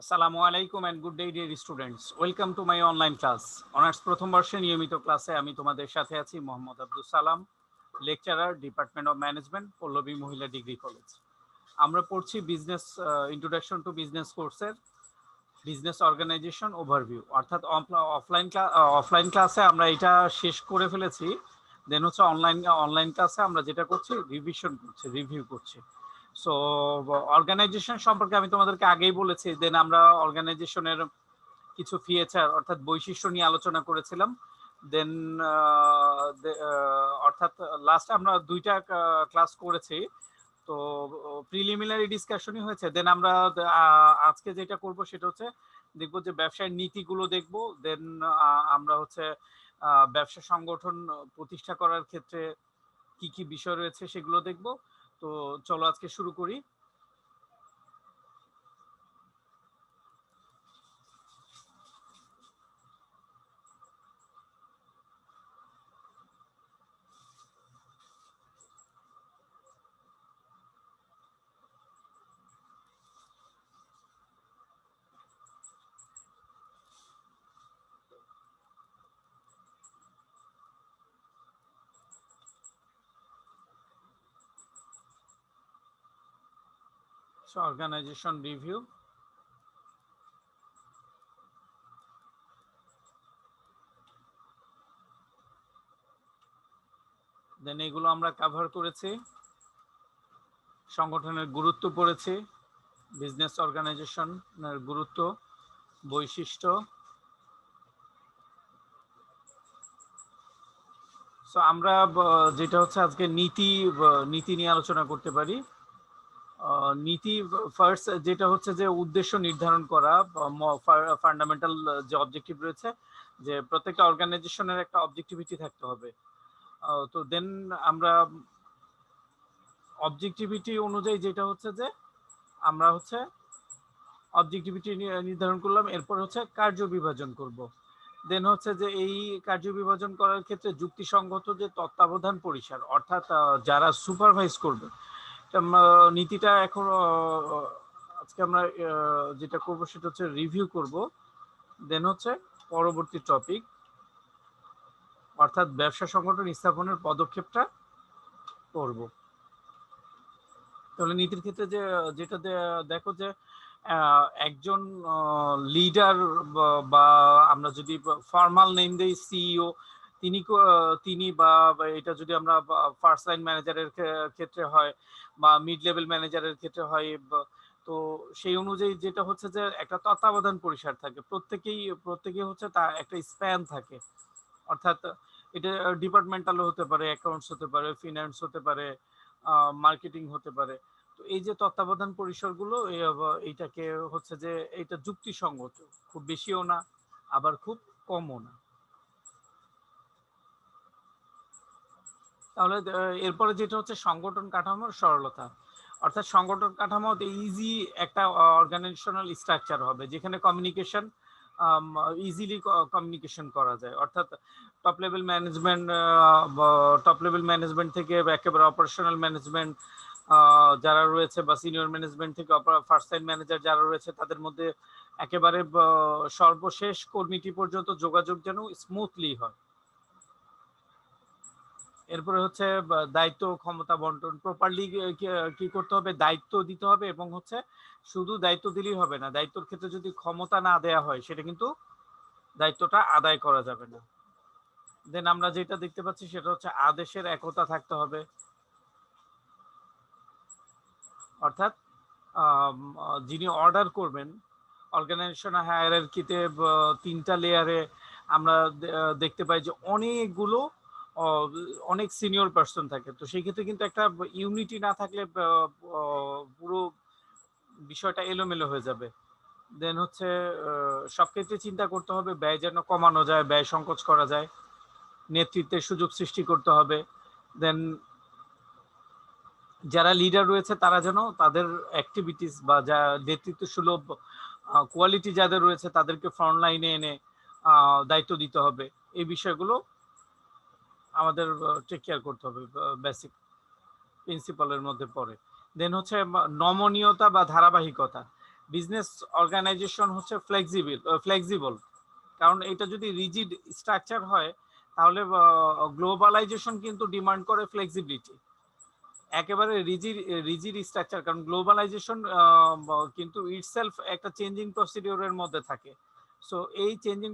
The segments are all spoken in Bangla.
আসসালামু আলাইকুম and good day dear students. Welcome to my online class. Honours প্রথম বর্ষে নিয়মিত ক্লাসে আমি তোমাদের সাথে আছি Mohammad Abdul Salam, lecturer, department of management, Pallabi Mahila degree college. আমরা পড়ছি বিজনেস ইন্ট্রোডাকশন টু বিজনেস কোর্সের বিজনেস অর্গানাইজেশন ওভারভিউ, অর্থাৎ অফলাইন ক্লাসে আমরা এটা শেষ করে ফেলেছি। দেন হচ্ছে অনলাইন ক্লাসে আমরা যেটা করছি রিভিশন করছি, রিভিউ করছি। সো অর্গানাইজেশন সম্পর্কে আমি তোমাদেরকে আগেই বলেছি। দেন আমরা অর্গানাইজেশনের কিছু ফিচার অর্থাৎ বৈশিষ্ট্য নিয়ে আলোচনা করেছিলাম। দেন অর্থাৎ লাস্ট আমরা দুইটা ক্লাস করেছি, তো প্রিলিমিনারি ডিসকাশনই হয়েছে। দেন আমরা আজকে যেটা করব সেটা হচ্ছে দেখবো যে ব্যবসায়ের নীতিগুলো দেখবো। দেন আমরা হচ্ছে ব্যবসা সংগঠন প্রতিষ্ঠা করার ক্ষেত্রে কি কি বিষয় রয়েছে সেগুলো দেখবো। তো চলো আজকে শুরু করি। অর্গানাইজেশন রিভিউ, দেন এগুলো আমরা কভার করেছি। সংগঠনের গুরুত্ব পড়েছি, বিজনেস অর্গানাইজেশনের গুরুত্ব, বৈশিষ্ট্য। সো আমরা যেটা হচ্ছে আজকে নীতি নিয়ে আলোচনা করতে পারি। নীতি ফার্স্ট যেটা হচ্ছে যে উদ্দেশ্য নির্ধারণ করা, ফান্ডামেন্টাল যে অবজেক্টিভ রয়েছে, যে প্রত্যেকটা অর্গানাইজেশনের একটা অবজেক্টিভিটি থাকতে হবে। তো দেন আমরা অবজেক্টিভিটি অনুযায়ী যেটা হচ্ছে যে আমরা হচ্ছে অবজেক্টিভিটি নির্ধারণ করলাম, এরপর হচ্ছে কার্য বিভাজন করব। দেন হচ্ছে যে এই কার্য বিভাজন করার ক্ষেত্রে যুক্তিসঙ্গত যে তত্ত্বাবধান পরিসর, অর্থাৎ যারা সুপারভাইজ করবে নীতিটা। এখন আজকে আমরা যেটা করব সেটা হচ্ছে রিভিউ করব। দেন হচ্ছে পরবর্তী টপিক, অর্থাৎ ব্যবসা সংগঠন স্থাপনের পদক্ষেপটা করব। তাহলে নীতির ক্ষেত্রে যেটা দেখো যে একজন লিডার বা আমরা যদি ফর্মাল নেম দেই সিইও, তিনি বা এটা যদি আমরা ফার্স্ট লাইন ম্যানেজারের ক্ষেত্রে হয় বা মিড লেভেল ম্যানেজারের ক্ষেত্রে হয়, তো সেই অনুযায়ী যেটা হচ্ছে যে একটা তত্ত্বাবধান পরিসর থাকে। প্রত্যেকেই হচ্ছে তার একটা স্প্যান থাকে, অর্থাৎ এটা ডিপার্টমেন্টালও হতে পারে, অ্যাকাউন্টস হতে পারে, ফিনান্স হতে পারে, মার্কেটিং হতে পারে। তো এই যে তত্ত্বাবধান পরিসরগুলো, এইটাকে হচ্ছে যে এটা যুক্তিসঙ্গত, খুব বেশিও না আবার খুব কমও না। তাহলে এরপরে যেটা হচ্ছে সংগঠন কাঠামোর সরলতা, অর্থাৎ সংগঠন কাঠামো ইজি একটা অর্গানাইজেশনাল স্ট্রাকচার হবে যেখানে কমিউনিকেশন ইজিলি কমিউনিকেশন করা যায়। অর্থাৎ টপ লেভেল ম্যানেজমেন্ট থেকে একেবারে অপারেশনাল ম্যানেজমেন্ট যারা রয়েছে বা সিনিয়র ম্যানেজমেন্ট থেকে ফার্স্ট লাইন ম্যানেজার যারা রয়েছে তাদের মধ্যে একেবারে সর্বশেষ কর্মীটি পর্যন্ত যোগাযোগ যেন স্মুথলি হয়। এরপরে হচ্ছে দায়িত্ব ক্ষমতা বন্টন প্রপারলি কি করতে হবে, দায়িত্ব দিতে হবে, এবং হচ্ছে শুধু দায়িত্ব দিলেই হবে না, দায়িত্বের ক্ষেত্রে যদি ক্ষমতা না দেয়া হয় সেটা কিন্তু দায়িত্বটা আদায় করা যাবে না। দেন আমরা যেটা দেখতে পাচ্ছি সেটা হচ্ছে আদেশের একতা থাকতে হবে, অর্থাৎ যিনি অর্ডার করবেন অর্গানাইজেশন হায়ারার্কিতে তিনটা লেয়ারে আমরা দেখতে পাই যে অনেক সিনিয়র পার্সন থাকে। তো সেই ক্ষেত্রে কিন্তু একটা ইউনিটি না থাকলে পুরো বিষয়টা এলোমেলো হয়ে যাবে। দেন হচ্ছে সব ক্ষেত্রে চিন্তা করতে হবে ব্যয় যেন কমানো যায়, ব্যয় সংকোচ করা যায়, নেতৃত্বের সুযোগ সৃষ্টি করতে হবে। দেন যারা লিডার রয়েছে তারা যেন তাদের অ্যাক্টিভিটিস বা যা নেতৃত্ব সুলভ কোয়ালিটি যাদের রয়েছে তাদেরকে ফ্রন্ট লাইনে এনে দায়িত্ব দিতে হবে। এই বিষয়গুলো আমাদের টেক কেয়ার করতে হবে, বেসিক প্রিন্সিপালের মধ্যে পড়ে। দেন হচ্ছে নমনীয়তা বা ধারাবাহিকতা, বিজনেস অর্গানাইজেশন হচ্ছে ফ্লেক্সিবল, কারণ এটা যদি রিজিড স্ট্রাকচার হয় তাহলে গ্লোবালাইজেশন কিন্তু ডিমান্ড করে ফ্লেক্সিবিলিটি। একেবারে রিজিড স্ট্রাকচার, কারণ গ্লোবালাইজেশন কিন্তু ইটসেলফ একটা চেঞ্জিং প্রসিডিউরের মধ্যে থাকে। সো এই চেঞ্জিং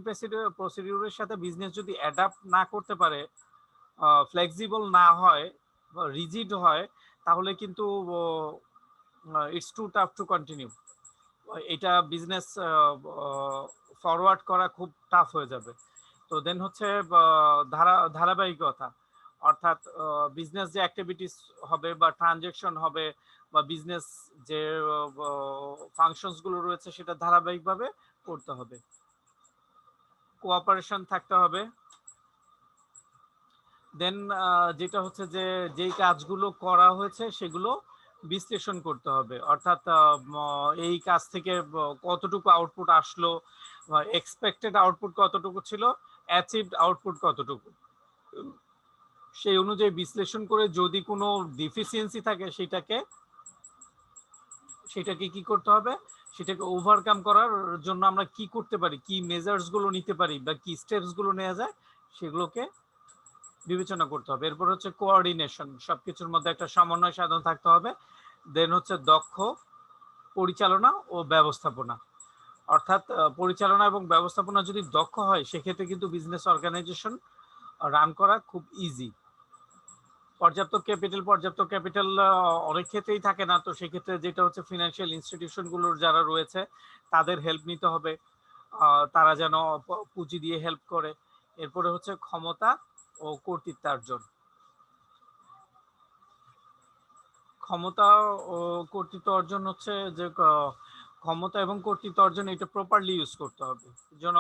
প্রসিডিউরের সাথে বিজনেস যদি অ্যাডাপ্ট না করতে পারে, ফ্লেক্সিবল না হয়, রিজিড হয়, তাহলে কিন্তু it's too tough to continue. এটা বিজনেস ফরওয়ার্ড করা খুব টাফ হয়ে যাবে। তো দেন হচ্ছে ধারাবাহিকতা, অর্থাৎ বিজনেস যে অ্যাক্টিভিটিস হবে বা ট্রানজেকশন হবে বা বিজনেস যে ফাংশনস গুলো রয়েছে সেটা ধারাবাহিকভাবে করতে হবে। কোঅপারেশন থাকতে হবে। দেন যেটা হচ্ছে যে যেই কাজগুলো করা হয়েছে সেগুলো বিশ্লেষণ করতে হবে, অর্থাৎ এই কাজ থেকে কতটুকু আউটপুট আসলো, এক্সপেক্টেড আউটপুট কতটুকু ছিল, অ্যাচিভড আউটপুট কতটুকু, সেই অনুযায়ী বিশ্লেষণ করে যদি কোনো ডিফিসিয়েন্সি থাকে সেটাকে কি করতে হবে, সেটাকে ওভারকাম করার জন্য আমরা কি করতে পারি, কি মেজার্স গুলো নিতে পারি বা কি স্টেপস গুলো নেওয়া যায় সেগুলোকে বিবেচনা করতে হবে। এরপর হচ্ছে কোঅর্ডিনেশন, সবকিছুর মধ্যে একটা সমন্বয় সাধন থাকতে হবে। দেন হচ্ছে দক্ষ পরিচালনা ও ব্যবস্থাপনা, অর্থাৎ পরিচালনা এবং ব্যবস্থাপনা যদি দক্ষ হয় সেক্ষেত্রে কিন্তু বিজনেস অর্গানাইজেশন রান করা খুব ইজি। পর্যাপ্ত ক্যাপিটাল অনেক ক্ষেত্রেই থাকে না, তো সেক্ষেত্রে যেটা হচ্ছে ফিনান্সিয়াল ইনস্টিটিউশন গুলোর যারা রয়েছে তাদের হেল্প নিতে হবে, তারা যেন পুঁজি দিয়ে হেল্প করে। এরপরে হচ্ছে ক্ষমতা ও কর্তৃত্বার্জন। ক্ষমতা ও কর্তৃত্ব অর্জন হচ্ছে যে ক্ষমতা এবং কর্তৃত্ব অর্জন এটা প্রপারলি ইউজ করতে হবে, যেন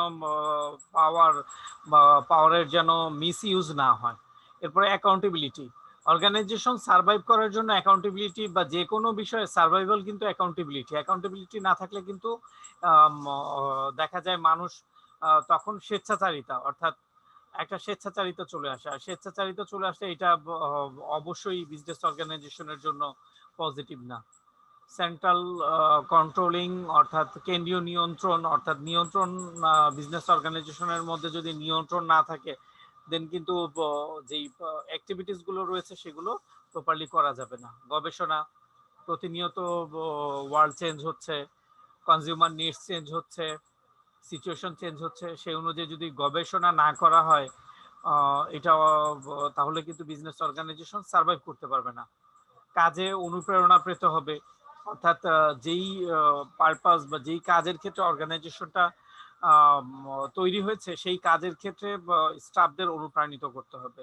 পাওয়ারের যেন মিস ইউজ না হয়। এরপরে অ্যাকাউন্টেবিলিটি, অর্গানাইজেশন সার্ভাইভ করার জন্য অ্যাকাউন্টেবিলিটি বা যে কোনো বিষয়ে সার্ভাইভাল কিন্তু অ্যাকাউন্টেবিলিটি না থাকলে কিন্তু দেখা যায় মানুষ তখন স্বেচ্ছাচারিতা, অর্থাৎ একটা স্বেচ্ছাচারিতা চলে আসে, আর স্বেচ্ছাচারিতা চলে আসলে এটা অবশ্যই বিজনেস অর্গানাইজেশনের জন্য পজিটিভ না। সেন্ট্রাল কন্ট্রোলিং, অর্থাৎ কেন্দ্রীয় নিয়ন্ত্রণ, অর্থাৎ নিয়ন্ত্রণ বিজনেস অর্গানাইজেশনের মধ্যে যদি নিয়ন্ত্রণ না থাকে দেন কিন্তু যেই অ্যাক্টিভিটিস গুলো রয়েছে সেগুলো প্রপারলি করা যাবে না। গবেষণা, প্রতিনিয়ত ওয়ার্ল্ড চেঞ্জ হচ্ছে, কনজিউমার নিডস চেঞ্জ হচ্ছে, সিচুয়েশন চেঞ্জ হচ্ছে, সেই অনুযায়ী যদি গবেষণা না করা হয় এটা তাহলে কিন্তু বিজনেস অর্গানাইজেশন সার্ভাইভ করতে পারবে না। কাজে অনুপ্রেরণা পেতে হবে, অর্থাৎ যেই পারপাস বা যেই কাজের ক্ষেত্রে অর্গানাইজেশনটা তৈরি হয়েছে সেই কাজের ক্ষেত্রে স্টাফদের অনুপ্রাণিত করতে হবে।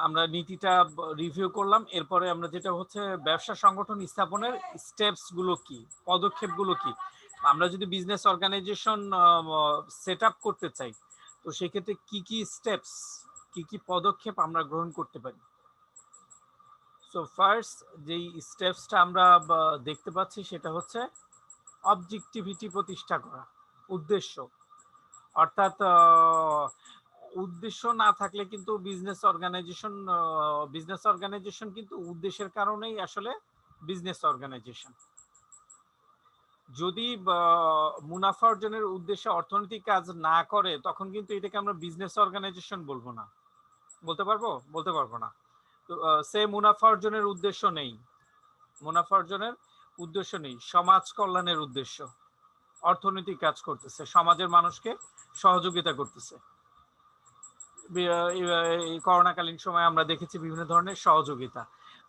আমরা নীতিটা রিভিউ করলাম। এরপরে আমরা যেটা হচ্ছে ব্যবসা সংগঠন স্থাপনের স্টেপস গুলো কি, পদক্ষেপ গুলো কি, আমরা যদি বিজনেস অর্গানাইজেশন সেট আপ করতে চাই তো সেক্ষেত্রে কি কি স্টেপস, কি কি পদক্ষেপ আমরা গ্রহণ করতে পারি। সো ফার্স্ট যেই স্টেপসটা আমরা দেখতে পাচ্ছি সেটা হচ্ছে অবজেক্টিভিটি প্রতিষ্ঠা করা, উদ্দেশ্য, অর্থাৎ উদ্দেশ্য না থাকলে কিন্তু বিজনেস অর্গানাইজেশন কিন্তু উদ্দেশ্যের কারণেই আসলে বিজনেস অর্গানাইজেশন। যদি মুনাফা অর্জনের উদ্দেশ্যে অর্থনৈতিক কাজ না করে তখন কিন্তু এটাকে আমরা বিজনেস অর্গানাইজেশন বলবো না, বলতে পারবো না। তো সে মুনাফা অর্জনের উদ্দেশ্য নেই, সমাজ কল্যাণের উদ্দেশ্য, অর্থনৈতিক কাজ করতেছে, সমাজের মানুষকে সহযোগিতা করতেছে। এই করোনাকালীন সময় আমরা দেখেছি বিভিন্ন ধরনের সহযোগিতা,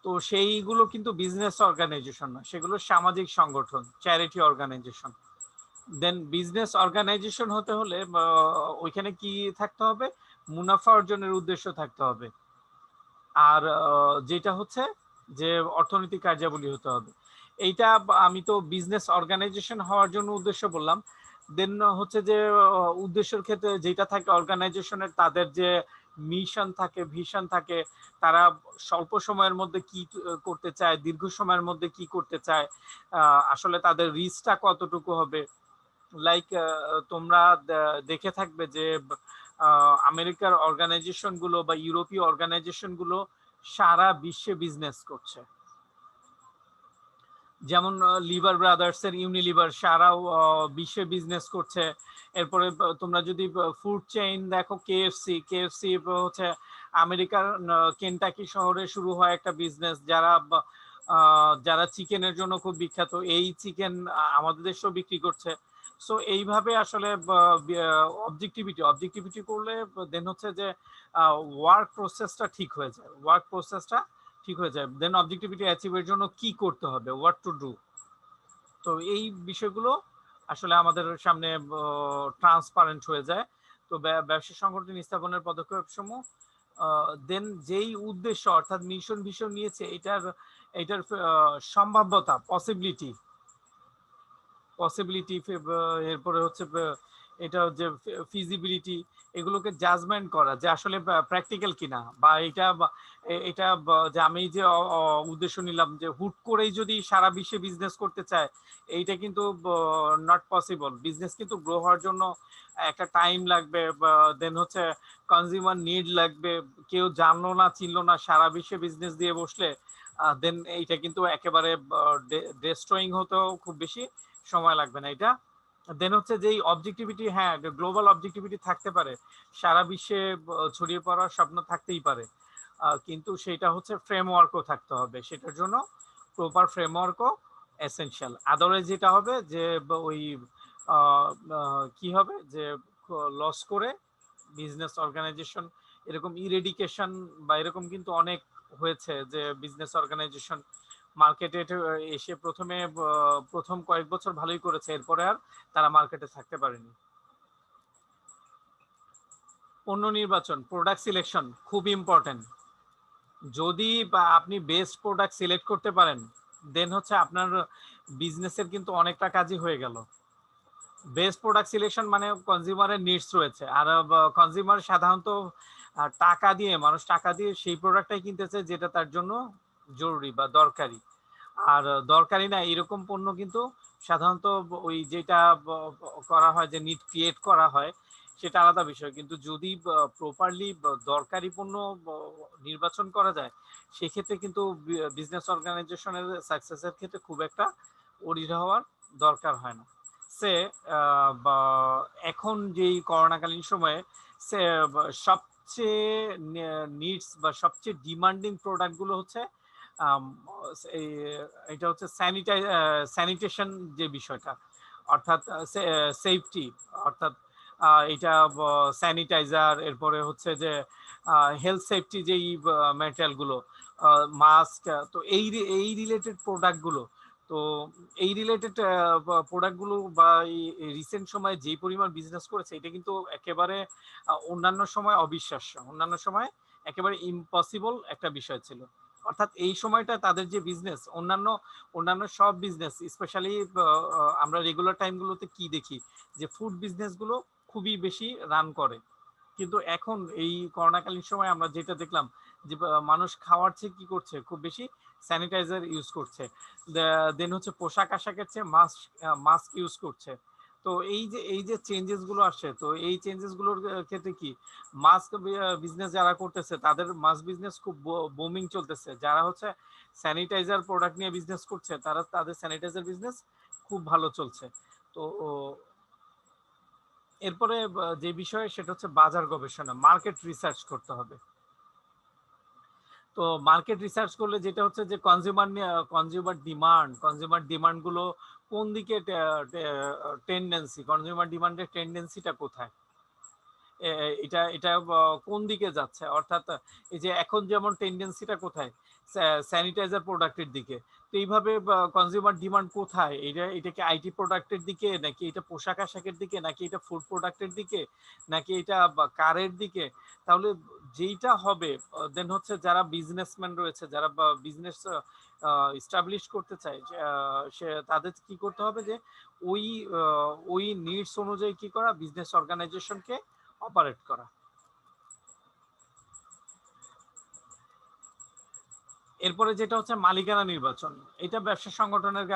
তো সেইগুলো কিন্তু বিজনেস অর্গানাইজেশন না, সেগুলো সামাজিক সংগঠন, চ্যারিটি অর্গানাইজেশন। দেন বিজনেস অর্গানাইজেশন হতে হলে ওইখানে কি থাকতে হবে, মুনাফা অর্জনের উদ্দেশ্য থাকতে হবে, আর যেটা হচ্ছে যে অর্থনৈতিক কার্যাবলী হতে হবে। এইটা আমি তো বিজনেস অর্গানাইজেশন হওয়ার জন্য উদ্দেশ্য বললাম। দেন হচ্ছে যে উদ্দেশ্যের ক্ষেত্রে যেটা থাকে অর্গানাইজেশনের, তাদের যে মিশন থাকে, ভিশন থাকে, তারা স্বল্প সময়ের মধ্যে কি করতে চায়, দীর্ঘ সময়ের মধ্যে কি করতে চায়, আসলে তাদের রিস্কটা কতটুকু হবে। লাইক তোমরা দেখে থাকবে যে আমেরিকার অর্গানাইজেশন গুলো বা ইউরোপীয় অর্গানাইজেশন গুলো সারা বিশ্বে বিজনেস করছে। যেমন লিভার ব্রাদার্সের ইউনিলিভার সারাও বিশ্বে বিজনেস করছে। এরপরে তোমরা যদি ফুড চেইন দেখো, কেএফসি, কেএফসি হচ্ছে আমেরিকার কেনটাকি শহরে শুরু হয় একটা বিজনেস, যারা যারা চিকেনের জন্য খুব বিখ্যাত, এই চিকেন আমাদের দেশেও বিক্রি করছে। সো এইভাবে আসলে অবজেক্টিভিটি করলে দেন হচ্ছে যে ওয়ার্ক প্রসেসটা ঠিক হয়ে যায়, ওয়ার্ক প্রসেসটা ঠিক হয়ে যায়। দেন অবজেক্টিভিটি অ্যাচিভের জন্য কি করতে হবে, হোয়াট টু ডু। তো এই বিষয়গুলো আসলে আমাদের সামনে ট্রান্সপারেন্ট হয়ে যায়। তো ব্যবসা সংগঠন স্থাপনের পদক্ষেপ সমূহ, দেন যেই উদ্দেশ্য অর্থাৎ মিশন ভিশন নিয়েছে, এটার এটার সম্ভাব্যতা, পসিবিলিটি, পসিবিলিটি, এরপরে হচ্ছে এটা যে ফিজিবিলিটি, এগুলোকে জাজমেন্ট করা যে আসলে প্র্যাকটিক্যাল কিনা, বা এটা যে আমি যে উদ্দেশ্য নিলাম যে হুট করেই যদি সারা বিশ্বে বিজনেস করতে চায়, এইটা কিন্তু নট পসিবল। বিজনেস কিন্তু গ্রো হওয়ার জন্য একটা টাইম লাগবে, দেন হচ্ছে কনজিউমার নিড লাগবে। কেউ জানলো না চিনলো না, সারা বিশ্বে বিজনেস দিয়ে বসলে দেন এইটা কিন্তু একেবারে ডেস্ট্রয়িং হতেও খুব বেশি সময় লাগবে না এটা। দেন হচ্ছে যে অবজেক্টিভিটি, হ্যাঁ গ্লোবাল অবজেক্টিভিটি থাকতে পারে, সারা বিশ্বে ছড়িয়ে পড়ার স্বপ্ন থাকতেই পারে, কিন্তু সেটা হচ্ছে ফ্রেমওয়ার্কও থাকতে হবে, সেটার জন্য প্রপার ফ্রেমওয়ার্কও এসেনশিয়াল। আদারওয়াইজ যেটা হবে যে ওই কি হবে যে লস করে বিজনেস অর্গানাইজেশন, এরকম ইরেডিকেশন বা এরকম কিন্তু অনেক হয়েছে যে বিজনেস অর্গানাইজেশন মার্কেটে এসে প্রথম কয়েক বছর ভালোই করেছে, এরপরে আর তারা মার্কেটে থাকতে পারেনি। পণ্য নির্বাচন, প্রোডাক্ট সিলেকশন খুব ইম্পর্টেন্ট। যদি আপনি বেস্ট প্রোডাক্ট সিলেক্ট করতে পারেন, দেন হচ্ছে আপনার বিজনেসের কিন্তু অনেকটা কাজই হয়ে গেল। বেস্ট প্রোডাক্ট সিলেকশন মানে কনজিউমারের নিডস রয়েছে, আর কনজিউমার সাধারণত মানুষ টাকা দিয়ে সেই প্রোডাক্টটাই কিনতেছে যেটা তার জন্য জরুরি বা দরকারি। আর দরকারি না এরকম পণ্য কিন্তু সাধারণত ওই যেটা করা হয় যে নিড ক্রিয়েট করা হয়, সেটা আলাদা বিষয়। কিন্তু যদি প্রপারলি দরকারি পণ্য নির্বাচন করা যায়, সেক্ষেত্রে কিন্তু বিজনেস অর্গানাইজেশনের সাকসেসের ক্ষেত্রে খুব একটা অরিহা হওয়ার দরকার হয় না। সে এখন যেই করোনাকালীন সময়ে সে সবচেয়ে নিডস বা সবচেয়ে ডিমান্ডিং প্রোডাক্টগুলো হচ্ছে এটা হচ্ছে স্যানিটেশন যে বিষয়টা, অর্থাৎ সেফটি, অর্থাৎ এটা স্যানিটাইজার, এরপরে হচ্ছে যে হেলথ সেফটি যেই ম্যাটেরিয়ালগুলো, মাস্ক, তো এই রিলেটেড প্রোডাক্টগুলো, তো এই রিলেটেড প্রোডাক্টগুলো বা রিসেন্ট সময়ে যে পরিমাণ বিজনেস করেছে, এটা কিন্তু একেবারে অন্যান্য সময় অবিশ্বাস্য, অন্যান্য সময় একেবারে ইম্পসিবল একটা বিষয় ছিল। অর্থাৎ এই সময়টা তাদের যে বিজনেস, অন্যান্য সব বিজনেস, স্পেশালি আমরা রেগুলার টাইমগুলোতে কি দেখি যে ফুড বিজনেসগুলো খুবই বেশি রান করে, কিন্তু এখন এই করোনাকালীন সময় আমরা যেটা দেখলাম যে মানুষ খাওয়ার চেয়ে কি করছে, খুব বেশি স্যানিটাইজার ইউজ করছে, দেন হচ্ছে পোশাক আশাকের চেয়ে মাস্ক ইউজ করছে। তো এই যে চেঞ্জেস গুলো আসছে, তো এই চেঞ্জেস গুলোর ক্ষেত্রে কি মাস্ক বিজনেস যারা করতেছে তাদের মাস্ক বিজনেস খুব বুমিং চলতেছে, যারা হচ্ছে স্যানিটাইজার প্রোডাক্ট নিয়ে বিজনেস করছে তাদের স্যানিটাইজার বিজনেস খুব ভালো চলছে। তো এরপরে যে বিষয় সেটা হচ্ছে বাজার গবেষণা, মার্কেট রিসার্চ করতে হবে। তো মার্কেট রিসার্চ করলে যেটা হচ্ছে যে কনজিউমার ডিমান্ড গুলো কোন দিকে, কনজিউমার ডিমান্ডের টেন্ডেন্সিটা কোথায়, এটা এটা কোন দিকে যাচ্ছে, অর্থাৎ এই যে এখন যেমন টেন্ডেন্সিটা কোথায়, স্যানিটাইজার প্রোডাক্টের দিকে। তো এইভাবে কনজিউমার ডিমান্ড কোথায়, এটা কি আইটি প্রোডাক্টের দিকে, নাকি এটা পোশাক আশাকের দিকে, নাকি এটা ফুড প্রোডাক্টের দিকে, নাকি এটা কারের দিকে। তাহলে যেইটা হবে, দেন হচ্ছে যারা বিজনেসম্যান রয়েছে, যারা বিজনেস এস্টাবলিশ করতে চায়, সে তাদের কি করতে হবে যে ওই ওই নিডস অনুযায়ী কি করা, বিজনেস অর্গানাইজেশনকে অপারেট করা। এরপরে যেটা হচ্ছে মালিকানা নির্বাচন, এটা ব্যবসা সংগঠনের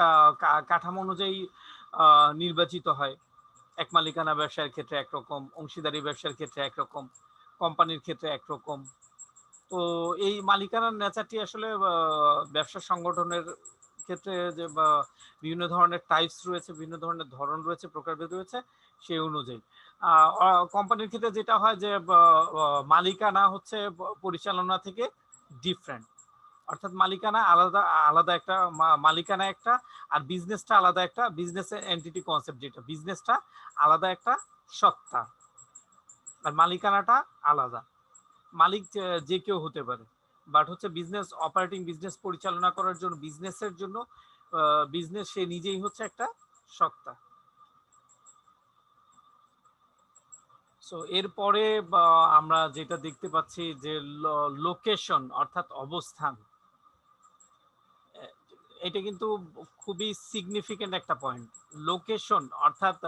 কাঠামো অনুযায়ী নির্বাচিত হয়। এক মালিকানা ব্যবসার ক্ষেত্রে একরকম, অংশীদারি ব্যবসার ক্ষেত্রে একরকম, কোম্পানির ক্ষেত্রে একরকম। তো এই মালিকানার নেচারটি আসলে ব্যবসা সংগঠনের ক্ষেত্রে যে বিভিন্ন ধরনের টাইপস রয়েছে, বিভিন্ন ধরনের ধরন রয়েছে, প্রকারভেদ রয়েছে, সেই অনুযায়ী কোম্পানির ক্ষেত্রে যেটা হয় যে মালিকানা হচ্ছে পরিচালনা থেকে ডিফারেন্ট, অর্থাৎ মালিকানা আলাদা আলাদা একটা, মালিকানা একটা, আর বিজনেসটা আলাদা একটা, বিজনেস এন্টিটি কনসেপ্ট, যেটা বিজনেসটা আলাদা একটা সত্তা, আর মালিকানাটা আলাদা। মালিক যে কেউ হতে পারে, বাট হচ্ছে বিজনেস অপারেটিং, বিজনেস পরিচালনা করার জন্য, বিজনেসের জন্য বিজনেস সে নিজেই হচ্ছে একটা সত্তা। সো এরপরে আমরা যেটা দেখতে পাচ্ছি যে লোকেশন অর্থাৎ অবস্থান, এটা কিন্তু খুবই সিগনিফিকেন্ট একটা পয়েন্ট। লোকেশন অর্থাৎ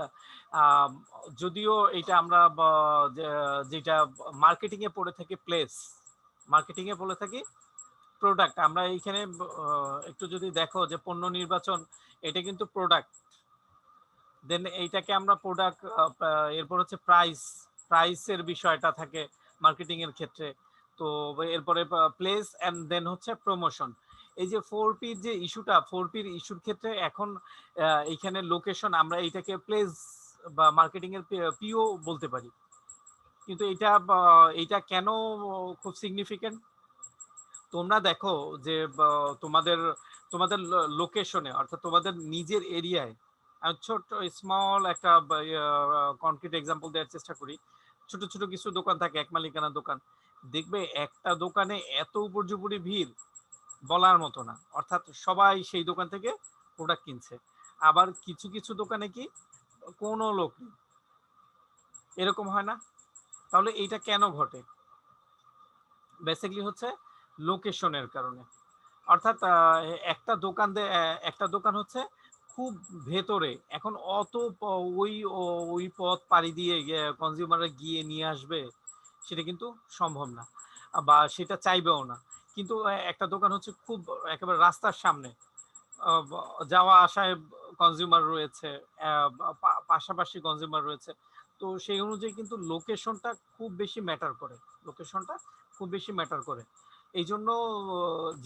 যদিও এটা আমরা যেটা মার্কেটিং এ পড়ে থাকি প্লেস, মার্কেটিং এ বলে থাকি প্রোডাক্ট, আমরা এইখানে একটু যদি দেখো যে পণ্য নির্বাচন, এটা কিন্তু প্রোডাক্ট। দেন এইটাকে আমরা প্রোডাক্ট, এরপর হচ্ছে প্রাইস, প্রাইসের বিষয়টা থাকে মার্কেটিং এর ক্ষেত্রে। তো এরপরে প্লেস এন্ড দেন হচ্ছে প্রমোশন। এই যে 4P যে ইস্যুটা, 4P ইস্যুর ক্ষেত্রে এখন এইখানে লোকেশন, আমরা এইটাকে প্লেস বা মার্কেটিং এর পিও বলতে পারি। কিন্তু এইটা কেন খুব সিগনিফিকেন্ট? তোমরা দেখো যে তোমাদের তোমাদের লোকেশনে অর্থাৎ তোমাদের নিজের এরিয়ায়, ছোট্ট স্মল একটা কনক্রিট এক্সাম্পল দেওয়ার চেষ্টা করি। ছোট ছোট কিছু দোকান থাকে, এক মালিকানা দোকান, দেখবে একটা দোকানে এত উপর্যুপরি ভিড় বলার মতো না, অর্থাৎ সবাই সেই দোকান থেকে প্রোডাক্ট কিনছে। আবার কিছু কিছু দোকানে কি কোনো লোক নেই, এরকম হয় না? তাহলে এইটা কেন ঘটে? বেসিক্যালি হচ্ছে লোকেশনের কারণে। অর্থাৎ একটা দোকান হচ্ছে খুব ভেতরে, এখন অত ওই ওই পথ পাড়ি দিয়ে কনজিউমাররা গিয়ে নিয়ে আসবে, সেটা কিন্তু সম্ভব না, বা সেটা চাইবেও না। কিন্তু একটা দোকান হচ্ছে খুব একেবারে রাস্তার সামনে, যাওয়া আসায় কনজিউমার রয়েছে, পাশাপাশি কনজিউমার রয়েছে। তো সেই অনুযায়ী কিন্তু লোকেশনটা খুব বেশি ম্যাটার করে, লোকেশনটা খুব বেশি ম্যাটার করে। এই জন্য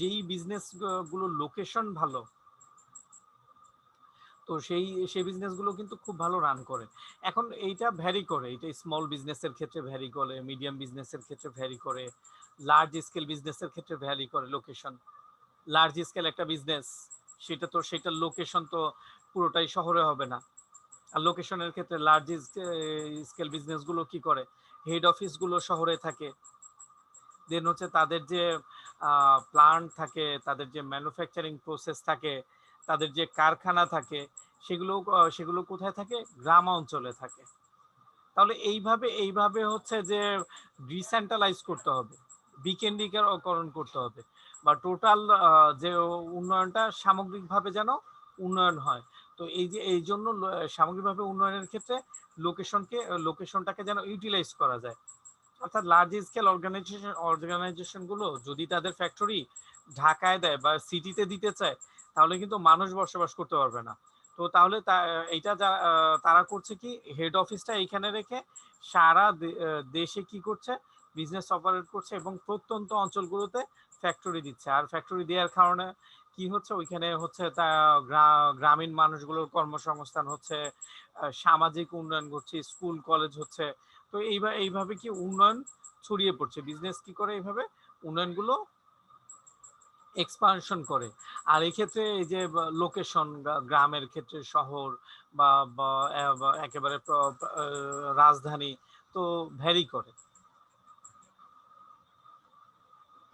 যেই বিজনেস গুলো লোকেশন ভালো, তো সেই বিজনেস গুলো কিন্তু খুব ভালো রান করে। এখন এইটা ভ্যারি করে, এটা স্মল বিজনেসের ক্ষেত্রে ভ্যারি করে, মিডিয়াম বিজনেসের ক্ষেত্রে ভ্যারি করে, লার্জ স্কেল বিজনেসের ক্ষেত্রে ভ্যারি করে লোকেশন। লার্জ স্কেল একটা বিজনেস, সেটার লোকেশন তো পুরোটাই শহরে হবে না। আর লোকেশনের ক্ষেত্রে লার্জ স্কেল বিজনেস গুলো কি করে, হেড অফিস গুলো শহরে থাকে, দেন হচ্ছে তাদের যে প্লান্ট থাকে, তাদের যে ম্যানুফ্যাকচারিং প্রসেস থাকে, তাদের যে কারখানা থাকে, সেগুলো কোথায় থাকে? গ্রাম অঞ্চলে থাকে। তাহলে এইভাবে হচ্ছে যে ডিসেন্ট্রালাইজ করতে হবে, বিকেন্দ্রীকরণ করতে হবে, বা টোটাল যে উন্নয়নটা সামগ্রিকভাবে যেন উন্নয়ন হয়। তো এই জন্য সামগ্রিকভাবে উন্নয়নের ক্ষেত্রে লোকেশনটাকে যেন ইউটিলাইজ করা যায়। অর্থাৎ লার্জ স্কেল অর্গানাইজেশন গুলো যদি তাদের ফ্যাক্টরি ঢাকায় দেয় বা সিটিতে দিতে চায়, তাহলে কিন্তু মানুষ বসবাস করতে পারবে না। তো তাহলে এইটা তারা করছে কি, হেড অফিসটা এইখানে রেখে সারা দেশে কি করছে, বিজনেস অপারেট করছে, এবং প্রত্যন্ত অঞ্চলগুলোতে ফ্যাক্টরি দিচ্ছে। আর ফ্যাক্টরি দেওয়ার কারণে কি হচ্ছে, ওইখানে হচ্ছে তা গ্রামীণ মানুষগুলোর কর্মসংস্থান হচ্ছে, সামাজিক উন্নয়ন ঘটছে, স্কুল কলেজ হচ্ছে। তো এইভাবে কি উন্নয়ন ছড়িয়ে পড়ছে, বিজনেস কি করে এইভাবে উন্নয়নগুলো এক্সপানশন করে। আর এই ক্ষেত্রে এই যে লোকেশন, গ্রামের ক্ষেত্রে শহর বা একেবারে রাজধানী, তো ভ্যারি করে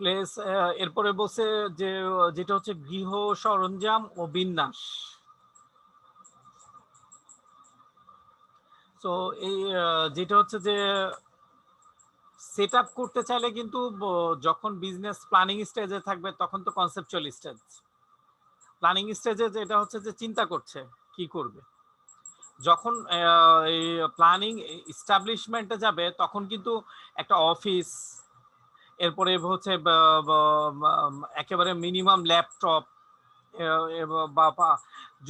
প্লেস। এরপরে বলছে যে যেটা হচ্ছে গৃহ সরঞ্জাম ও বিন্যাস। তো এই যেটা হচ্ছে যে সেট আপ করতে চাইলে কিন্তু যখন বিজনেস প্ল্যানিং স্টেজে থাকবে তখন তো কনসেপচুয়াল স্টেজ, প্ল্যানিং স্টেজে যেটা হচ্ছে যে চিন্তা করছে কি করবে। যখন এই প্ল্যানিং এস্টাবলিশমেন্টে যাবে তখন কিন্তু একটা অফিস, এরপরে হচ্ছে একেবারে মিনিমাম ল্যাপটপ, বা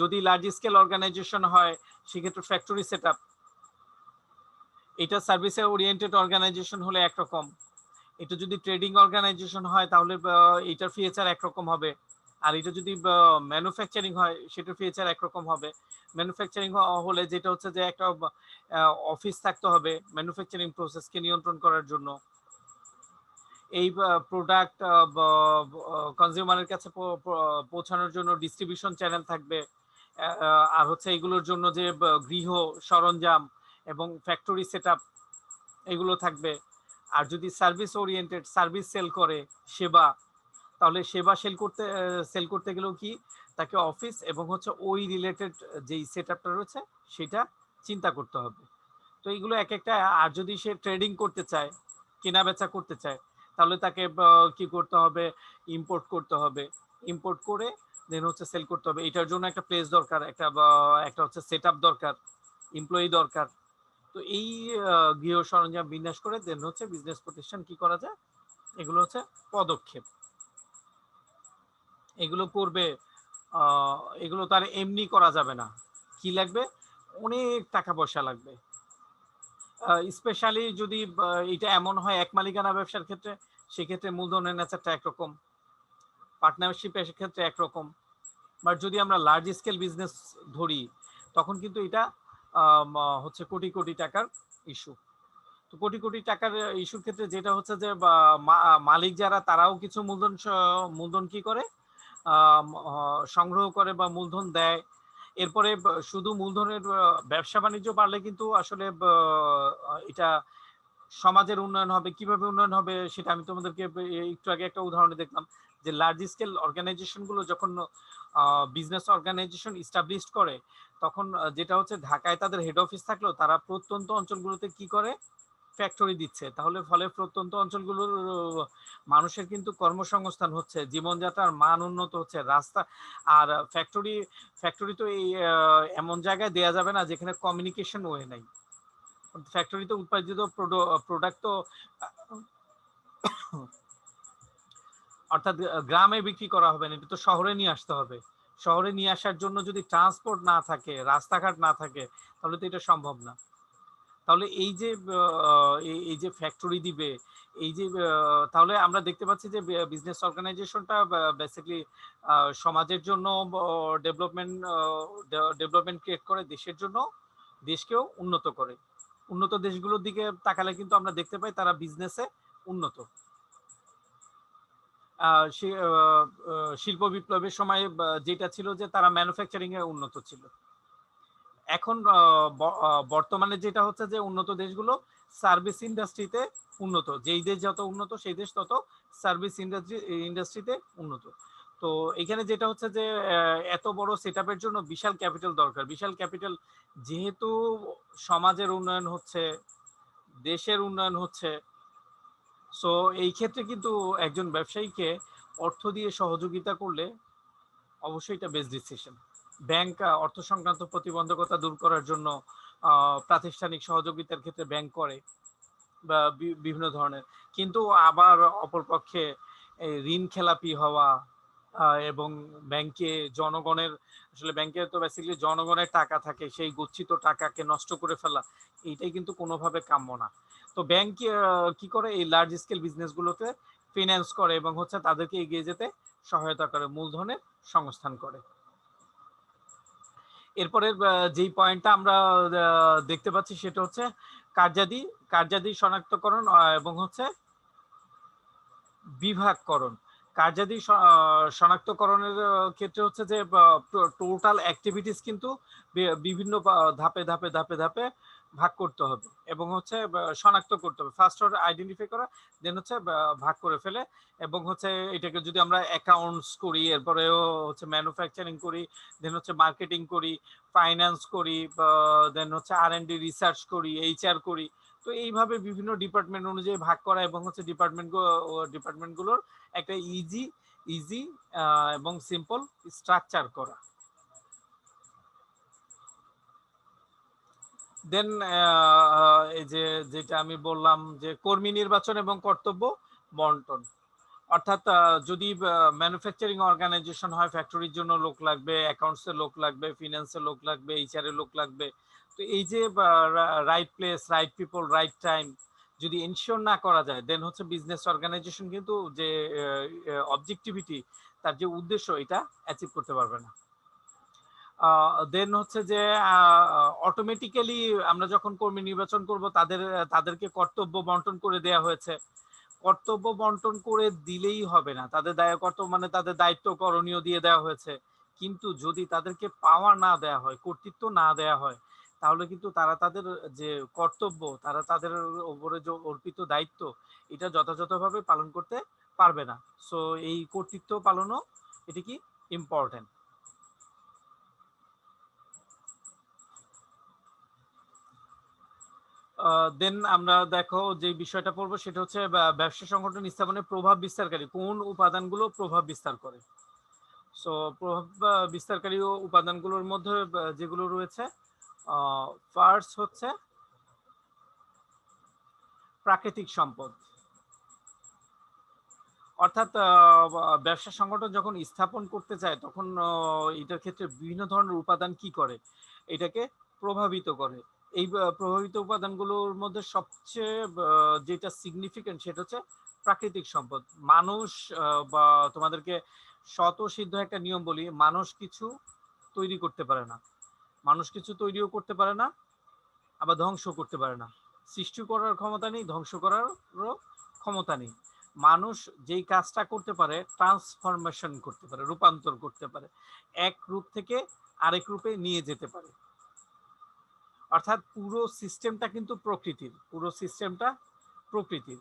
যদি লার্জ স্কেল অর্গানাইজেশন হয় সেক্ষেত্রে ফ্যাক্টরি সেট আপ। এটা সার্ভিসে ওরিয়েন্টেড অর্গানাইজেশন হলে একরকম, এটা যদি ট্রেডিং অর্গানাইজেশন হয় তাহলে এটার ফিচার একরকম হবে। আর এটা যদি ম্যানুফ্যাকচারিং হয় সেটার ফিচার একরকম হবে। ম্যানুফ্যাকচারিং হলে যেটা হচ্ছে যে একটা অফিস থাকতে হবে ম্যানুফ্যাকচারিং প্রসেসকে নিয়ন্ত্রণ করার জন্য। এই প্রোডাক্ট কনজিউমারের কাছে পৌঁছানোর জন্য ডিস্ট্রিবিউশন চ্যানেল থাকবে। আর হচ্ছে এগুলোর জন্য যে গৃহ সরঞ্জাম এবং ফ্যাক্টরি সেটআপ এগুলো থাকবে। আর যদি সার্ভিস ওরিয়েন্টেড সার্ভিস সেল করে সেবা, তাহলে সেবা সেল করতে গেলেও কি তাকে অফিস এবং হচ্ছে ওই রিলেটেড যেই সেটআপটা রয়েছে সেটা চিন্তা করতে হবে। তো এইগুলো এক একটা। আর যদি সে ট্রেডিং করতে চায়, কেনা বেচা করতে চায়, তাহলে তাকে কি করতে হবে, ইম্পোর্ট করতে হবে। ইম্পোর্ট করে দেন হচ্ছে সেল করতে হবে। এটার জন্য একটা প্লেস দরকার, একটা হচ্ছে সেটআপ দরকার, এমপ্লয়ি দরকার। তো এই গৃহ সরঞ্জাম বিন্যাস করে দেন হচ্ছে বিজনেস প্রতিষ্ঠান কি করা যায়, এগুলো হচ্ছে পদক্ষেপ। এগুলো করবে, এগুলো তার এমনি করা যাবে না। কি লাগবে, অনেক টাকা পয়সা লাগবে। স্পেশালি যদি এটা এমন হয় এক মালিকানা ব্যবসার ক্ষেত্রে, সেক্ষেত্রে মূলধনের নেচারটা একরকম, পার্টনারশিপের ক্ষেত্রে একরকম। বাট যদি আমরা লার্জ স্কেল বিজনেস ধরি, তখন কিন্তু এটা হচ্ছে কোটি কোটি টাকার ইস্যু। তো কোটি কোটি টাকার ইস্যুর ক্ষেত্রে যেটা হচ্ছে যে মালিক যারা তারাও কিছু মূলধন কি করে সংগ্রহ করে বা মূলধন দেয়। এরপরে শুধু মূলধনের ব্যবসা বাণিজ্য বাড়লে কিন্তু আসলে এটা সমাজের উন্নয়ন হবে। কিভাবে উন্নয়ন হবে সেটা আমি তোমাদেরকে একটু আগে একটা উদাহরণে দেখলাম যে লার্জ স্কেল অর্গানাইজেশন গুলো যখন বিজনেস অর্গানাইজেশন ইস্টাবলিশড করে, তখন যেটা হচ্ছে ঢাকায় তাদের হেড অফিস থাকলেও তারা প্রত্যন্ত অঞ্চলগুলোতে কি করে, ফ্যাক্টরি দিচ্ছে। তাহলে ফলে প্রত্যন্ত অঞ্চলগুলোর মানুষের কিন্তু কর্মসংস্থান হচ্ছে, জীবনযাত্রার মান উন্নত হচ্ছে, রাস্তা। আর ফ্যাক্টরি তো এই এমন জায়গায় দেয়া যাবে না যেখানে কমিউনিকেশন ওয়ে নাই। ফ্যাক্টরিতে উৎপাদিত প্রোডাক্ট তো অর্থাৎ গ্রামে বিক্রি করা হবে না, এটা তো শহরে নিয়ে আসতে হবে। শহরে নিয়ে আসার জন্য যদি ট্রান্সপোর্ট না থাকে, রাস্তাঘাট না থাকে, তাহলে তো এটা সম্ভব না। তাহলে এই যে ফ্যাক্টরি দিবে, এই যে তাহলে আমরা দেখতে পাচ্ছি যে বিজনেস অর্গানাইজেশনটা বেসিক্যালি সমাজের জন্য ডেভেলপমেন্ট ডেভেলপমেন্ট ক্রিয়েট করে, দেশের জন্য দেশকেও উন্নত করে। উন্নত দেশগুলোর দিকে তাকালে কিন্তু আমরা দেখতে পাই তারা বিজনেসে উন্নত। শিল্প বিপ্লবের সময় যেটা ছিল যে তারা ম্যানুফ্যাকচারিং এ উন্নত ছিল। এখন বর্তমানে যেটা হচ্ছে যে উন্নত দেশগুলো সার্ভিস ইন্ডাস্ট্রিতে উন্নত। যেই দেশ যত উন্নত সেই দেশ তত সার্ভিস ইন্ডাস্ট্রিতে উন্নত। তো এখানে যেটা হচ্ছে যে এত বড় সেটআপের জন্য বিশাল ক্যাপিটাল দরকার। বিশাল ক্যাপিটাল, যেহেতু সমাজের উন্নয়ন হচ্ছে, দেশের উন্নয়ন হচ্ছে, সো এই ক্ষেত্রে কিন্তু একজন ব্যবসায়ীকে অর্থ দিয়ে সহযোগিতা করলে অবশ্যই এটা বেস্ট ডিসিশন। ব্যাংক অর্থ সংক্রান্ত প্রতিবন্ধকতা দূর করার জন্য প্রাতিষ্ঠানিক সহযোগিতার ক্ষেত্রে ব্যাংক করে বা বিভিন্ন ধরনের। কিন্তু আবার অপরপক্ষে ঋণ খেলাপি হওয়া এবং ব্যাংকে জনগণের, আসলে ব্যাংকে তো বেসিক্যালি জনগণের টাকা থাকে, সেই গচ্ছিত টাকাকে নষ্ট করে ফেলা, এইটাই কিন্তু কোনোভাবে কাম্য না। তো ব্যাংক কি করে, এই লার্জ স্কেল বিজনেসগুলোতে ফিন্যান্স করে এবং হচ্ছে তাদেরকে এগিয়ে যেতে সহায়তা করে, মূলধনের সংস্থান করে। এরপরে যেই পয়েন্টটা আমরা দেখতে পাচ্ছি সেটা হচ্ছে কার্যাদি শনাক্তকরণ এবং হচ্ছে বিভাগকরণ। কার্যাদি শনাক্তকরণের ক্ষেত্রে হচ্ছে যে টোটাল অ্যাক্টিভিটিস কিন্তু বিভিন্ন ধাপে ধাপে ধাপে ধাপে ভাগ করতে হবে এবং হচ্ছে শনাক্ত করতে হবে। ফার্স্ট অর্ডার আইডেন্টিফাই করা, দেন হচ্ছে ভাগ করে ফেলে এবং হচ্ছে এটাকে যদি আমরা অ্যাকাউন্টস করি, এরপরেও হচ্ছে ম্যানুফ্যাকচারিং করি, দেন হচ্ছে মার্কেটিং করি, ফাইন্যান্স করি, দেন হচ্ছে R&D রিসার্চ করি, HR করি। তো এইভাবে বিভিন্ন ডিপার্টমেন্ট অনুযায়ী ভাগ করা এবং হচ্ছে ডিপার্টমেন্টগুলোর একটা ইজি এবং সিম্পল স্ট্রাকচার করা। দেন এই যে যেটা আমি বললাম যে কর্মী নির্বাচন এবং কর্তব্য বন্টন। অর্থাৎ যদি ম্যানুফ্যাকচারিং অর্গানাইজেশন হয়, ফ্যাক্টরির জন্য লোক লাগবে, অ্যাকাউন্টসের লোক লাগবে, ফিনান্সের লোক লাগবে, HR এর লোক লাগবে। তো এই যে right place, right people, right time যদি এনশিওর না করা যায়, দেন হচ্ছে বিজনেস অর্গানাইজেশন কিন্তু যে অবজেক্টিভিটি, তার যে উদ্দেশ্য এটা অ্যাচিভ করতে পারবে না। দেন হচ্ছে যে অটোমেটিক্যালি আমরা যখন কর্মী নির্বাচন করব তাদেরকে কর্তব্য বন্টন করে দেয়া হয়েছে। কর্তব্য বন্টন করে দিলেই হবে না, তাদের তাদের দায়িত্ব করণীয় দিয়ে দেওয়া হয়েছে, কিন্তু যদি তাদেরকে পাওয়ার না দেয়া হয়, কর্তৃত্ব না দেয়া হয়, তাহলে কিন্তু তারা তাদের যে কর্তব্য, তারা তাদের উপরে যে অর্পিত দায়িত্ব, এটা যথাযথভাবে পালন করতে পারবে না। সো এই কর্তৃত্ব পালনও এটা কি ইম্পর্টেন্ট। দেন আমরা দেখো যে বিষয়টা পড়বো সেটা হচ্ছে ব্যবসা সংগঠন স্থাপনে প্রভাব বিস্তারকারী কোন উপাদানগুলো প্রভাব বিস্তার করে। সো প্রভাব বিস্তারকারী উপাদানগুলোর মধ্যে যেগুলো রয়েছে, ফার্স্ট হচ্ছে প্রাকৃতিক সম্পদ। অর্থাৎ ব্যবসা সংগঠন যখন স্থাপন করতে চায় তখন এটার ক্ষেত্রে বিভিন্ন ধরনের উপাদান কি করে, এটাকে প্রভাবিত করে। এই প্রভাবিত উপাদানগুলোর মধ্যে সবচেয়ে যেটা সিগনিফিকেন্ট সেটা হচ্ছে প্রাকৃতিক সম্পদ। মানুষ বা তোমাদেরকে স্বতঃসিদ্ধ একটা নিয়ম বলি, মানুষ কিছু তৈরি করতে পারে না, মানুষ কিছু তৈরিও করতে পারে না, আবার ধ্বংস করতে পারে না। সৃষ্টি করার ক্ষমতা নেই, ধ্বংস করারও ক্ষমতা নেই। মানুষ যেই কাজটা করতে পারে ট্রান্সফরমেশন করতে পারে, রূপান্তর করতে পারে, এক রূপ থেকে আরেক রূপে নিয়ে যেতে পারে। অর্থাৎ পুরো সিস্টেমটা কিন্তু প্রকৃতির, পুরো সিস্টেমটা প্রকৃতির।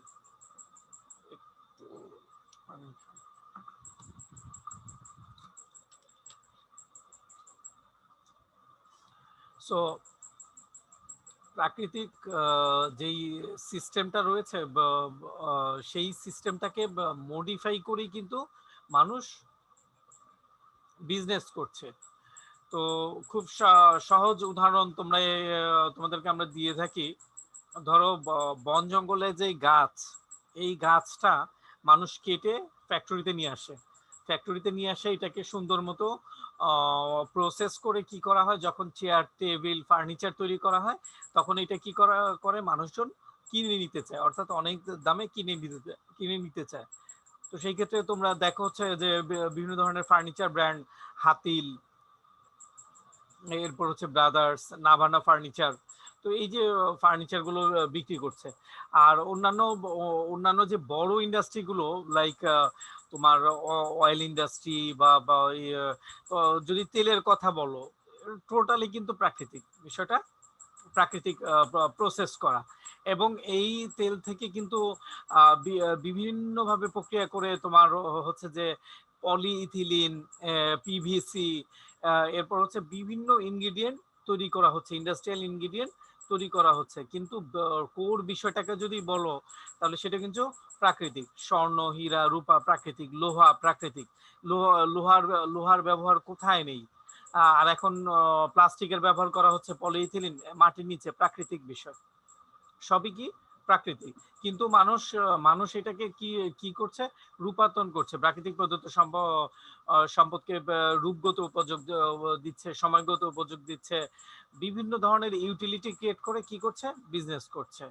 সো প্রাকৃতিক যেই সিস্টেমটা রয়েছে সেই সিস্টেমটাকে মডিফাই করেই কিন্তু মানুষ বিজনেস করছে। তো খুব সহজ উদাহরণ তোমাদেরকে আমরা দিয়ে থাকি। ধরো বন জঙ্গলে যে গাছ, এই গাছটা মানুষ কেটে ফ্যাক্টরিতে নিয়ে আসে, ফ্যাক্টরিতে নিয়ে আসে এটাকে সুন্দর মতো প্রসেস করে কি করা হয়, যখন চেয়ার টেবিল ফার্নিচার তৈরি করা হয় তখন এটা কি করে মানুষজন কিনে নিতে চায়, অর্থাৎ অনেক দামে কিনে নিতে চায়। তো সেই ক্ষেত্রে তোমরা দেখো হচ্ছে যে বিভিন্ন ধরনের ফার্নিচার ব্র্যান্ড, হাতিল, এরপর হচ্ছে ব্রাদার্স, নাভানা ফার্নিচার, তো এই যে ফার্নিচার গুলো বিক্রি করছে। আর অন্যান্য যে বড় ইন্ডাস্ট্রি গুলো লাইক তোমার অয়েল ইন্ডাস্ট্রি বা যদি তেলের কথা বলো, টোটালি কিন্তু প্রাকৃতিক বিষয়টা, প্রাকৃতিক প্রসেস করা। এবং এই তেল থেকে কিন্তু বিভিন্নভাবে প্রক্রিয়া করে তোমার হচ্ছে যে পলিইথিলিন, পিভিসি, এরপর হচ্ছে বিভিন্ন ইনগ্রিডিয়েন্ট তৈরি করা হচ্ছে, ইন্ডাস্ট্রিয়াল ইনগ্রিডিয়েন্ট তৈরি করা হচ্ছে। কিন্তু কোর বিষয়টাকে যদি বলো তাহলে সেটা কিন্তু প্রাকৃতিক। স্বর্ণ, হীরা, রূপা প্রাকৃতিক, লোহা প্রাকৃতিক। লোহার লোহার ব্যবহার কোথায় নেই। আর এখন প্লাস্টিকের ব্যবহার করা হচ্ছে, পলিইথিলিন, মাটির নিচে, প্রাকৃতিক বিষয়, সবই কি প্রাকৃতিক। কিন্তু মানুষ এটাকে কি কি করছে, রূপান্তর করছে, প্রাকৃতিক প্রদত্ত সম্পদকে রূপগত উপযোগ দিচ্ছে, সময়গত উপযোগ দিচ্ছে, বিভিন্ন ধরনের ইউটিলিটি ক্রিয়েট করে কি করছে, বিজনেস করছে।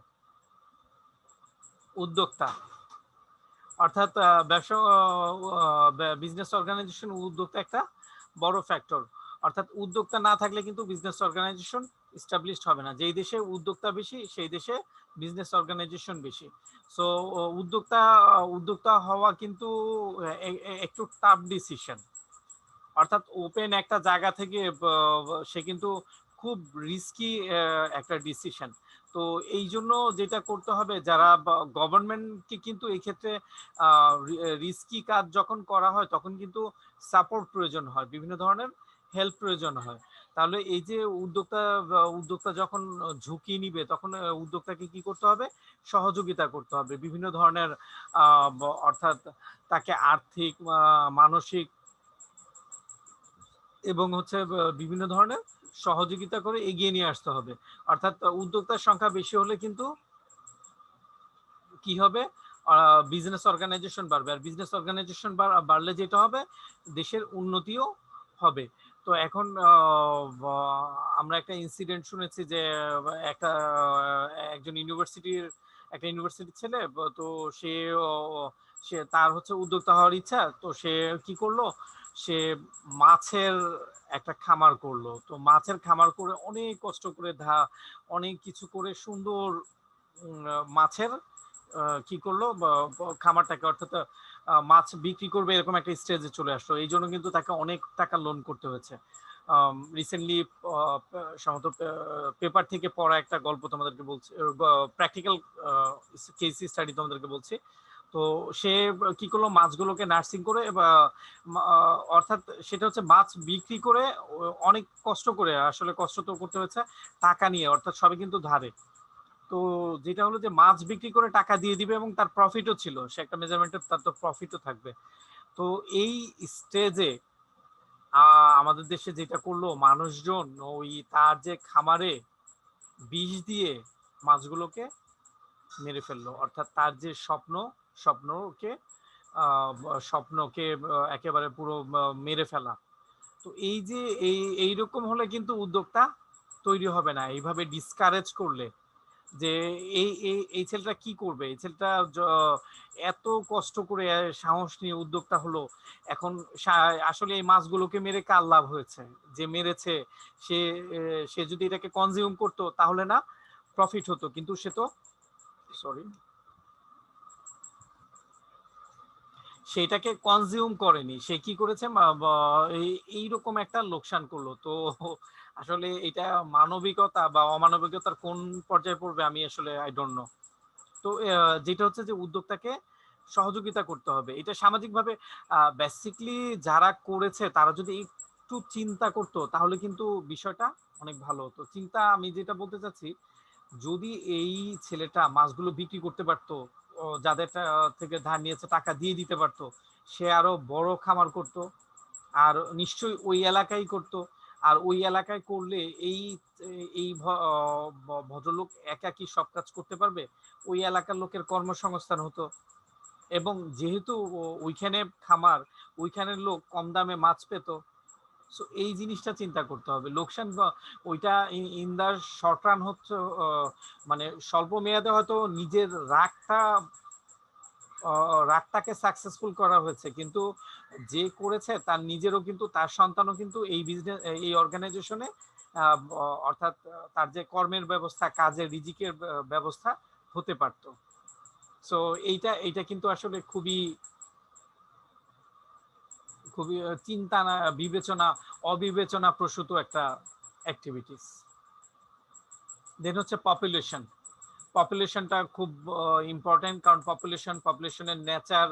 উদ্যোক্তা অর্থাৎ ব্যবসা বিজনেস অর্গানাইজেশন, উদ্যোক্তা একটা বড় ফ্যাক্টর। অর্থাৎ উদ্যোক্তা না থাকলে কিন্তু বিজনেস অর্গানাইজেশন এস্টাবলিশড হবে না। যেই দেশে উদ্যোক্তা বেশি সেই দেশে বিজনেস অর্গানাইজেশন বেশি। সো উদ্যোক্তা হওয়া কিন্তু একটু টাফ ডিসিশন। অর্থাৎ ওপেন একটা জায়গা থেকে সে কিন্তু খুব রিস্কি একটা ডিসিশন। তো এই জন্য যেটা করতে হবে, যারা গভর্নমেন্টকে কিন্তু এই ক্ষেত্রে রিস্কি কাজ যখন করা হয় তখন কিন্তু সাপোর্ট প্রয়োজন হয়, বিভিন্ন ধরনের হেল্প প্রয়োজন হয়। তাহলে এই যে উদ্যোক্তা যখন ঝুঁকি নিবে তখন উদ্যোক্তাকে কি করতে হবে, সহযোগিতা করতে হবে বিভিন্ন ধরনের, অর্থাৎ তাকে আর্থিক, মানসিক এবং হচ্ছে বিভিন্ন ধরনের সহযোগিতা করে এগিয়ে নিয়ে আসতে হবে। অর্থাৎ উদ্যোক্তার সংখ্যা বেশি হলে কিন্তু কি হবে, বিজনেস অর্গানাইজেশন বাড়বে, আর বিজনেস অর্গানাইজেশন বাড়লে যেটা হবে, দেশের উন্নতিও হবে। তো এখন আমরা একটা ইনসিডেন্ট শুনেছি যে একটা একজন ইউনিভার্সিটির ছেলে, তো সে সে তার হচ্ছে উদ্যোক্তা হওয়ার ইচ্ছা, তো সে কি করলো, সে মাছের একটা খামার করলো। তো মাছের খামার করে অনেক কষ্ট করে অনেক কিছু করে সুন্দর মাছের কি করলো খামারটাকে, অর্থাৎ মাছ বিক্রি করবে এরকম একটা স্টেজে চলে আসলো। এই জন্য কিন্তু তাকে অনেক টাকা লোন করতে হয়েছে। রিসেন্টলি সম্ভবত পেপার থেকে পড়া একটা গল্প তোমাদেরকে বলছি, প্র্যাকটিক্যাল কেস স্টাডি তোমাদেরকে বলছি। তো সে কি করলো, মাছগুলোকে নার্সিং করে, অর্থাৎ সেটা হচ্ছে মাছ বিক্রি করে অনেক কষ্ট করে, আসলে কষ্ট তো করতে হয়েছে টাকা নিয়ে, অর্থাৎ সবই কিন্তু ধারে। তো যেটা হলো যে মাছ বিক্রি করে টাকা দিয়ে দিবে এবং তার প্রফিটও ছিল, সে একটা মেজারমেন্টে তার তো প্রফিটও থাকবে। তো এই স্টেজে আমাদের দেশে যেটা করলো মানুষজন, ওই তার যে খামারে বিষ দিয়ে মাছগুলোকে মেরে ফেললো, অর্থাৎ তার যে স্বপ্নকে স্বপ্নকে একেবারে পুরো মেরে ফেলা। তো এই যে এইরকম হলে কিন্তু উদ্যোক্তা তৈরি হবে না। এইভাবে ডিসকারেজ করলে যে এই এই এই ছেলেটা কি করবে, এই ছেলেটা এত কষ্ট করে সাহস নিয়ে উদ্যোক্তা হলো, এখন আসলে এই মাছগুলোকে মেরে কার লাভ হয়েছে? যে মেরেছে সে সে যদি এটাকে কনজিউম করতো তাহলে না প্রফিট হতো, কিন্তু সে তো সরি সেটাকে কনজিউম করেনি, সে কি করেছে এইরকম একটা লোকসান করলো। তো আসলে এটা মানবিকতা বা অমানবিকতার কোন পর্যায়ে পড়বে আমি আসলে আই ডোন্ট নো। তো যেটা হচ্ছে যে উদ্যোক্তাকে সহযোগিতা করতে হবে, এটা সামাজিকভাবে বেসিকলি যারা করেছে তারা যদি একটু চিন্তা করতো তাহলে কিন্তু বিষয়টা অনেক ভালো হতো। চিন্তা আমি যেটা বলতে চাচ্ছি, যদি এই ছেলেটা মাছগুলো বিক্রি করতে পারতো, যাদের থেকে ধার নিয়েছে টাকা দিয়ে দিতে পারতো, সে আরো বড় খামার করত, আর নিশ্চয়ই ওই এলাকায় করত। আর ওই এলাকায় করলে এই এই ভদ্রলোক একা কি সব কাজ করতে পারবে? ওই এলাকার লোকের কর্মসংস্থান হতো, এবং যেহেতু ওইখানে খামার, ওইখানের লোক কম দামে মাছ পেত। সো এই জিনিসটা চিন্তা করতে হবে। লোকসান ওইটা ইন দা শর্ট রান হচ্ছে, মানে স্বল্প মেয়াদে হয়তো নিজের রাগটাকে সাকসেসফুল করা হয়েছে, কিন্তু যে করেছে তার নিজেরও কিন্তু, তার সন্তানও কিন্তু এই বিজনেস, এই অর্গানাইজেশনে, অর্থাৎ তার যে কর্মের ব্যবস্থা, কাজের রিজিকের ব্যবস্থা হতে পারত। সো এইটা কিন্তু আসলে খুবই খুবই চিন্তা না, অবিবেচনা প্রসূত একটা অ্যাক্টিভিটিস। দেন হচ্ছে পপুলেশনটা খুব ইম্পর্টেন্ট, কারণ পপুলেশনের নেচার,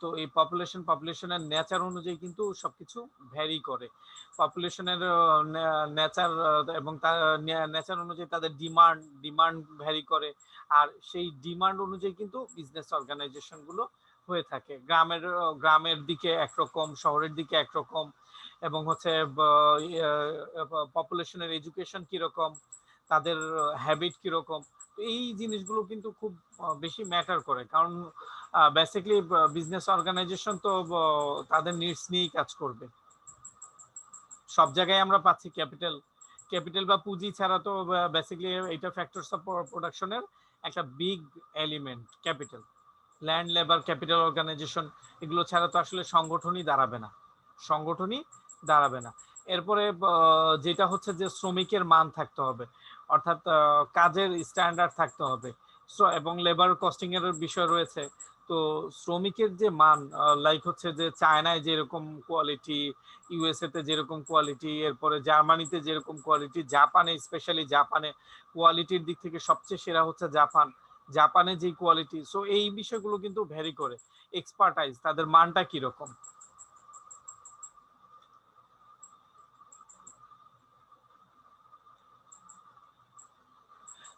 তো এই পপুলেশনের নেচার অনুযায়ী কিন্তু সবকিছু ভ্যারি করে। পপুলেশনের নেচার এবং তার নেচার অনুযায়ী তাদের ডিমান্ড ভ্যারি করে, আর সেই ডিমান্ড অনুযায়ী কিন্তু বিজনেস অর্গানাইজেশন গুলো হয়ে থাকে। গ্রামের দিকে একরকম, শহরের দিকে একরকম, এবং হচ্ছে পপুলেশনের এডুকেশন কিরকম, তাদের হ্যাবিট কিরকম, এই জিনিসগুলো কিন্তু খুব বেশি ম্যাটার করে। কারণ বেসিক্যালি বিজনেস অর্গানাইজেশন তো তাদের নিডস নিয়েই কাজ করবে। সব জায়গায় আমরা পাচ্ছি ক্যাপিটাল বা পুঁজি ছাড়া তো বেসিক্যালি এটা ফ্যাক্টরস অফ প্রোডাকশনের একটা big element. Capital, land, labour, capital, organisation, এগুলো ছাড়া তো আসলে সংগঠনই দাঁড়াবে না। এরপরে যেটা হচ্ছে যে শ্রমিকের মান থাকতে হবে, অর্থাৎ কাজের স্ট্যান্ডার্ড থাকতে হবে, এবং লেবার কস্টিং এর বিষয় রয়েছে। তো শ্রমিকের যে মান, লাইক হচ্ছে যে চায়নায় যেরকম কোয়ালিটি, ইউএসএ তে যেরকম কোয়ালিটি, এরপরে জার্মানিতে যেরকম কোয়ালিটি, জাপানে, স্পেশালি জাপানে কোয়ালিটির দিক থেকে সবচেয়ে সেরা হচ্ছে জাপানে যে কোয়ালিটি। সো এই বিষয়গুলো কিন্তু ভ্যারি করে। এক্সপার্টাইজ, তাদের মানটা কিরকম।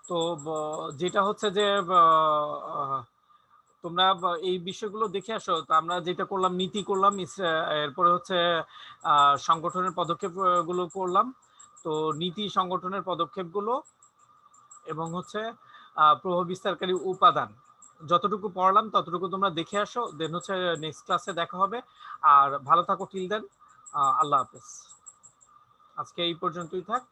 তো যেটা হচ্ছে যে তোমরা এই বিষয়গুলো দেখে আসো। তো আমরা যেটা করলাম, নীতি করলাম, এরপরে হচ্ছে সংগঠনের পদক্ষেপ গুলো করলাম। তো নীতি, সংগঠনের পদক্ষেপগুলো এবং হচ্ছে প্রভাব বিস্তারকারী উপাদান যতটুকু পড়লাম ততটুকু তোমরা দেখে আসো। দেন হচ্ছে নেক্সট ক্লাসে দেখা হবে। আর ভালো থাকো টিল দেন। আল্লাহ হাফেজ। আজকে এই পর্যন্তই থাক।